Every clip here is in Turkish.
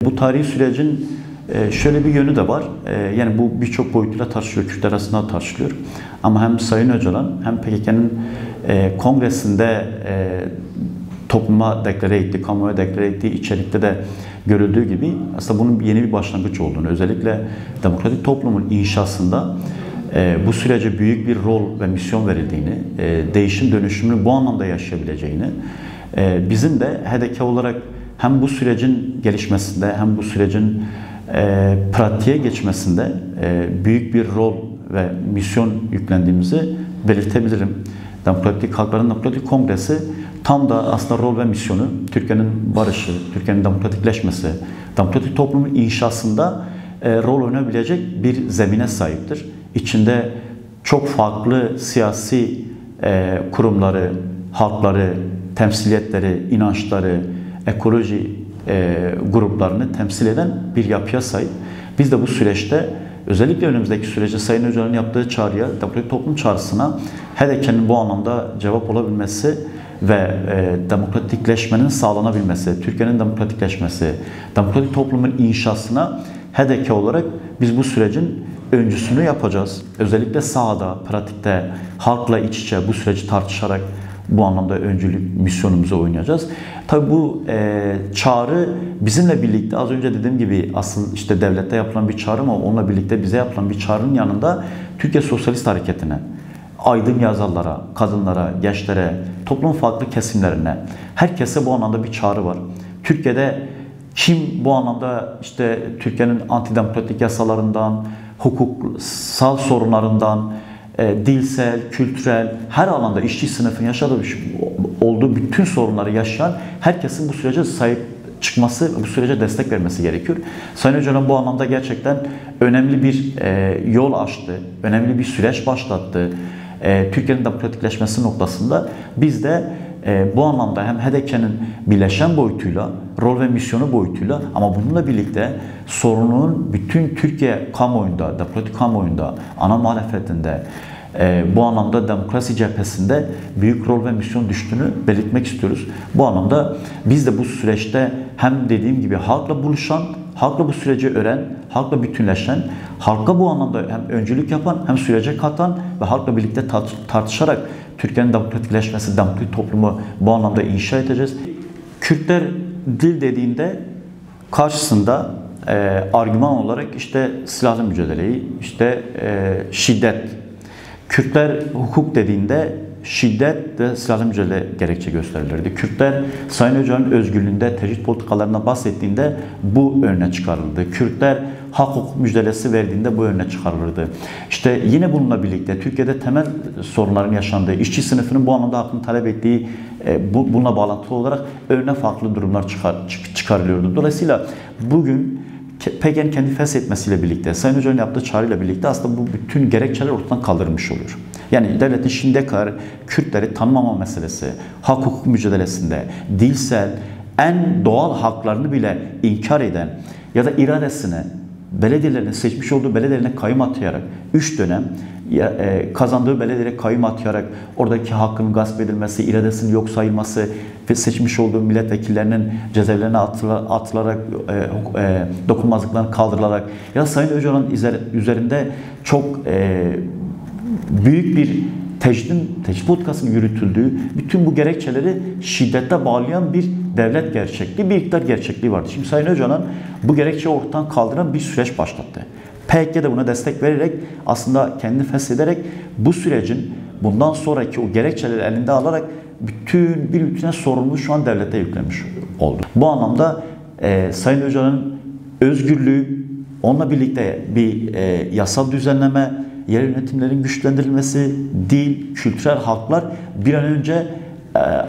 Bu tarihi sürecin şöyle bir yönü de var. Yani bu birçok boyutuyla tartışılıyor, Kürtler arasında tartışılıyor. Ama hem Sayın Öcalan hem PKK'nın kongresinde topluma deklare ettiği, kamuoya deklare ettiği içerikte de görüldüğü gibi aslında bunun yeni bir başlangıç olduğunu, özellikle demokratik toplumun inşasında bu sürece büyük bir rol ve misyon verildiğini, değişim dönüşümünü bu anlamda yaşayabileceğini, bizim de HDK olarak hem bu sürecin gelişmesinde hem bu sürecin pratiğe geçmesinde büyük bir rol ve misyon yüklendiğimizi belirtebilirim. Demokratik Halkların Demokratik Kongresi tam da aslında rol ve misyonu Türkiye'nin barışı, Türkiye'nin demokratikleşmesi, demokratik toplumun inşasında rol oynayabilecek bir zemine sahiptir. İçinde çok farklı siyasi kurumları, halkları, temsiliyetleri, inançları, ekoloji gruplarını temsil eden bir yapıya sahip. Biz de bu süreçte özellikle önümüzdeki süreçte Sayın Öcalan'ın yaptığı çağrıya, demokratik toplum çağrısına HDP'nin bu anlamda cevap olabilmesi ve demokratikleşmenin sağlanabilmesi, Türkiye'nin demokratikleşmesi, demokratik toplumun inşasına HDP olarak biz bu sürecin öncüsünü yapacağız. Özellikle sahada, pratikte, halkla iç içe bu süreci tartışarak bu anlamda öncülük misyonumuzu oynayacağız. Tabii bu çağrı bizimle birlikte, az önce dediğim gibi asıl işte devlette yapılan bir çağrı ama onunla birlikte bize yapılan bir çağrının yanında Türkiye Sosyalist Hareketi'ne, aydın yazarlara, kadınlara, gençlere, toplumun farklı kesimlerine, herkese bu anlamda bir çağrı var. Türkiye'de kim bu anlamda işte Türkiye'nin antidemokratik yasalarından, hukuksal sorunlarından, dilsel, kültürel, her alanda işçi sınıfın yaşadığı olduğu bütün sorunları yaşayan herkesin bu sürece sahip çıkması, bu sürece destek vermesi gerekiyor. Sayın Öcalan bu anlamda gerçekten önemli bir yol açtı, önemli bir süreç başlattı. Türkiye'nin demokratikleşmesi noktasında biz de bu anlamda hem HDP'nin birleşen boyutuyla, rol ve misyonu boyutuyla ama bununla birlikte sorunun bütün Türkiye kamuoyunda, demokratik kamuoyunda, ana muhalefetinde, bu anlamda demokrasi cephesinde büyük rol ve misyon düştüğünü belirtmek istiyoruz. Bu anlamda biz de bu süreçte hem dediğim gibi halkla buluşan, halkla bu süreci öğren, halkla bütünleşen, halka bu anlamda hem öncülük yapan hem sürece katan ve halkla birlikte tartışarak Türkiye'nin demokratikleşmesi, demokratik toplumu bu anlamda inşa edeceğiz. Kürtler dil dediğinde karşısında argüman olarak işte silahlı mücadeleyi, işte şiddet. Kürtler hukuk dediğinde şiddet ve silahlı mücadele gerekçe gösterilirdi. Kürtler Sayın Öcalan'ın özgürlüğünde, tecrit politikalarına bahsettiğinde bu önüne çıkarıldı. Kürtler hak hukuk mücadelesi verdiğinde bu önüne çıkarılırdı. İşte yine bununla birlikte Türkiye'de temel sorunların yaşandığı, işçi sınıfının bu anlamda hakkını talep ettiği, bununla bağlantılı olarak önüne farklı durumlar çıkarılıyordu. Dolayısıyla bugün PKK'nın kendi feshetmesiyle birlikte, Sayın Öcalan'ın yaptığı çağrıyla birlikte aslında bu bütün gerekçeler ortadan kaldırılmış oluyor. Yani devletin şimdiye kadar Kürtleri tanımama meselesi, hak hukuk mücadelesinde, dilsel, en doğal haklarını bile inkar eden ya da iradesine, belediyelerini seçmiş olduğu belediyelerine kayyum atayarak 3 dönem kazandığı belediyelere kayyum atayarak oradaki hakkının gasp edilmesi, iradesinin yok sayılması ve seçmiş olduğu milletvekillerinin cezaevlerine atılarak, dokunulmazlıklarının kaldırılarak ya Sayın Öcalan'ın üzerinde çok büyük bir tecrit politikasının yürütüldüğü, bütün bu gerekçeleri şiddete bağlayan bir devlet gerçekliği, bir iktidar gerçekliği vardı. Şimdi Sayın Öcalan bu gerekçeyi ortadan kaldıran bir süreç başlattı. PKK de buna destek vererek, aslında kendini feshederek bu sürecin bundan sonraki o gerekçeleri elinde alarak bütün sorumluluğu şu an devlete yüklemiş oldu. Bu anlamda Sayın Öcalan'ın özgürlüğü, onunla birlikte bir yasal düzenleme, yerel yönetimlerin güçlendirilmesi, dil, kültürel haklar bir an önce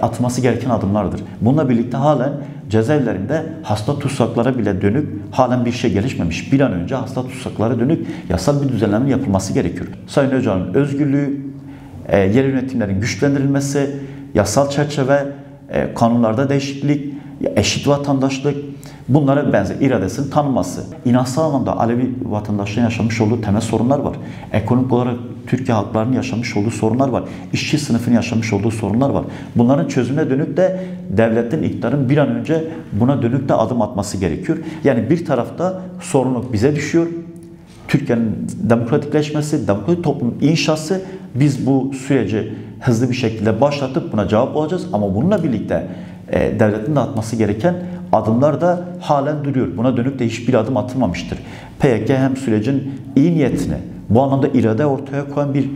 atması gereken adımlardır. Bununla birlikte halen cezaevlerinde hasta tutsaklara bile dönük halen bir şey gelişmemiş. Bir an önce hasta tutsaklara dönük yasal bir düzenlemenin yapılması gerekiyor. Sayın Öcalan'ın özgürlüğü, yerel yönetimlerin güçlendirilmesi, yasal çerçeve, kanunlarda değişiklik, eşit vatandaşlık, Bunlara benzer iradesinin tanınması. İnançsal anlamda Alevi vatandaşların yaşamış olduğu temel sorunlar var. Ekonomik olarak Türkiye halklarının yaşamış olduğu sorunlar var. İşçi sınıfının yaşamış olduğu sorunlar var. Bunların çözümüne dönük de devletin, iktidarın bir an önce buna dönük de adım atması gerekiyor. Yani bir tarafta sorumluluk bize düşüyor. Türkiye'nin demokratikleşmesi, demokratik toplum inşası, biz bu süreci hızlı bir şekilde başlatıp buna cevap olacağız. Ama bununla birlikte devletin de atması gereken adımlar da halen duruyor. Buna dönük de hiçbir adım atılmamıştır. PYK hem sürecin iyi niyetini, bu anlamda irade ortaya koyan bir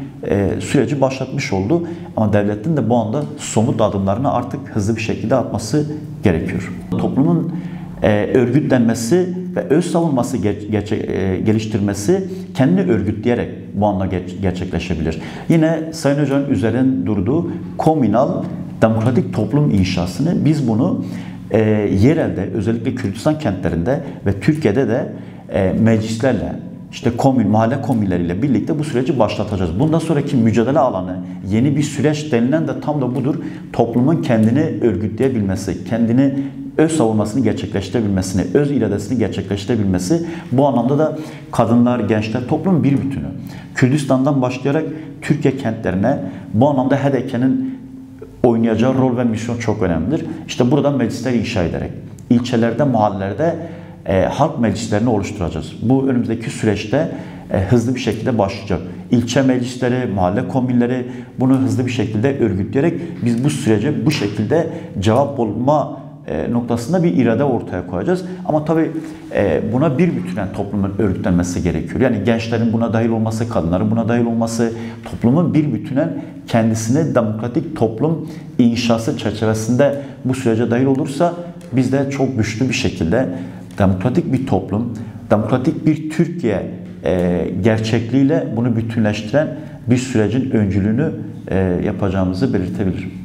süreci başlatmış oldu. Ama devletin de bu anda somut adımlarını artık hızlı bir şekilde atması gerekiyor. Toplumun örgütlenmesi ve öz savunması geliştirmesi kendini örgütleyerek bu anda gerçekleşebilir. Yine Sayın Hoca'nın üzerinde durduğu komünal demokratik toplum inşasını, biz bunu yerelde, özellikle Kürdistan kentlerinde ve Türkiye'de de meclislerle, işte mahalle komünleriyle birlikte bu süreci başlatacağız. Bundan sonraki mücadele alanı, yeni bir süreç denilen de tam da budur. Toplumun kendini örgütleyebilmesi, kendini öz savunmasını gerçekleştirebilmesini, öz iradesini gerçekleştirebilmesi, bu anlamda da kadınlar, gençler, toplumun bir bütünü. Kürdistan'dan başlayarak Türkiye kentlerine bu anlamda HDP'nin oynayacağı rol ve misyon çok önemlidir. İşte buradan meclisler inşa ederek, ilçelerde, mahallelerde halk meclislerini oluşturacağız. Bu önümüzdeki süreçte hızlı bir şekilde başlayacak. İlçe meclisleri, mahalle komünleri bunu hızlı bir şekilde örgütleyerek biz bu sürece bu şekilde cevap bulma noktasında bir irade ortaya koyacağız. Ama tabii buna bir bütünen toplumun örgütlenmesi gerekiyor. Yani gençlerin buna dahil olması, kadınların buna dahil olması, toplumun bir bütünen kendisine demokratik toplum inşası çerçevesinde bu sürece dahil olursa biz de çok güçlü bir şekilde demokratik bir toplum, demokratik bir Türkiye gerçekliğiyle bunu bütünleştiren bir sürecin öncülüğünü yapacağımızı belirtebilirim.